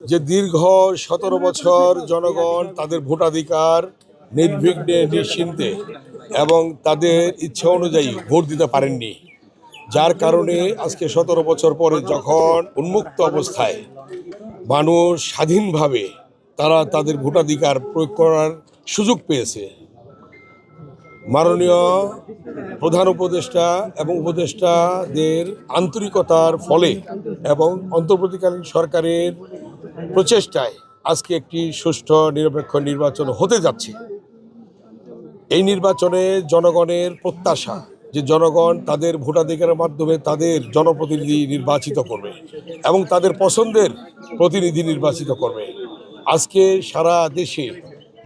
যে দীর্ঘ 17 বছর জনগণ তাদের ভোটাধিকার নির্বিঘ্নে নিশ্চিন্তে এবং তাদের ইচ্ছা অনুযায়ী ভোট দিতে পারেননি, যার কারণে আজকে 17 বছর পরে যখন উন্মুক্ত অবস্থায় মানুষ স্বাধীনভাবে তারা তাদের ভোটাধিকার প্রয়োগ করার সুযোগ পেয়েছে, মাননীয় প্রধান উপদেষ্টা এবং উপদেষ্টাদের আন্তরিকতার ফলে এবং অন্তর্বর্তীকালীন সরকারের প্রচেষ্টায় আজকে একটি সুষ্ঠু নিরপেক্ষ নির্বাচন হতে যাচ্ছে। এই নির্বাচনে জনগণের প্রত্যাশা যে জনগণ তাদের ভোটাধিকারের মাধ্যমে তাদের জনপ্রতিনিধি নির্বাচিত করবে এবং তাদের পছন্দের প্রতিনিধি নির্বাচিত করবে। আজকে সারা দেশে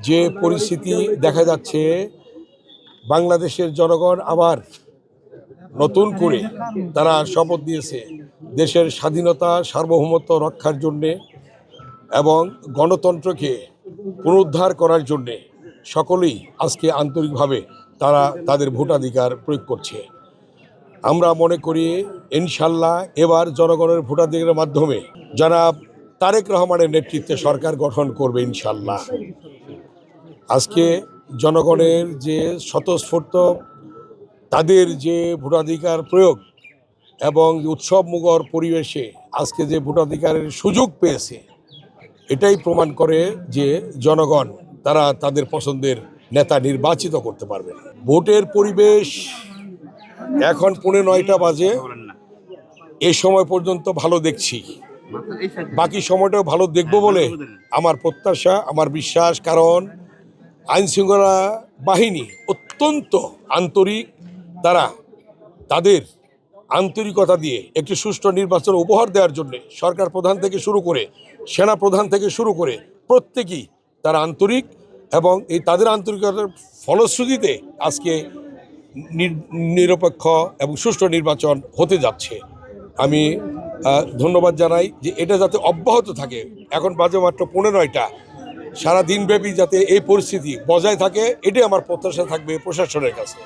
যে পরিস্থিতি দেখা যাচ্ছে, বাংলাদেশের জনগণ আবার নতুন করে তারা শপথ দিয়েছে দেশের স্বাধীনতা সার্বভৌমত্ব রক্ষার জন্যে এবং গণতন্ত্রকে পুনরুদ্ধার করার জন্যে সকলেই আজকে আন্তরিকভাবে তারা তাদের ভোটাধিকার প্রয়োগ করছে। আমরা মনে করি ইনশাল্লাহ এবার জনগণের ভোটাধিকারের মাধ্যমে জনাব তারেক রহমানের নেতৃত্বে সরকার গঠন করবে ইনশাল্লাহ। আজকে জনগণের যে স্বতঃস্ফূর্ত তাদের যে ভোটাধিকার প্রয়োগ এবং উৎসব মুখর পরিবেশে আজকে যে ভোটাধিকারের সুযোগ পেয়েছে, এটাই প্রমাণ করে যে জনগণ তারা তাদের পছন্দের নেতা নির্বাচিত করতে পারবে। ভোটের পরিবেশ এখন 9:15 বাজে, এ সময় পর্যন্ত ভালো দেখছি, বাকি সময়টাও ভালো দেখব বলে আমার প্রত্যাশা, আমার বিশ্বাস। কারণ আইনশৃঙ্খলা বাহিনী অত্যন্ত আন্তরিক, তারা তাদের আন্তরিকতা দিয়ে একটি সুষ্ঠু নির্বাচন উপহার দেওয়ার জন্য সরকার প্রধান থেকে শুরু করে সেনা প্রধান থেকে শুরু করে প্রত্যেকেই তারা আন্তরিক এবং এই তাদের আন্তরিকতার ফলশ্রুতিতে আজকে নিরপেক্ষ এবং সুষ্ঠু নির্বাচন হতে যাচ্ছে। আমি ধন্যবাদ জানাই যে এটা যাতে অব্যাহত থাকে। এখন বাজে মাত্র 15টা, সারা দিনব্যাপী যাতে এই পরিস্থিতি বজায় থাকে, এটাই আমার প্রত্যাশা থাকবে প্রশাসনের কাছে।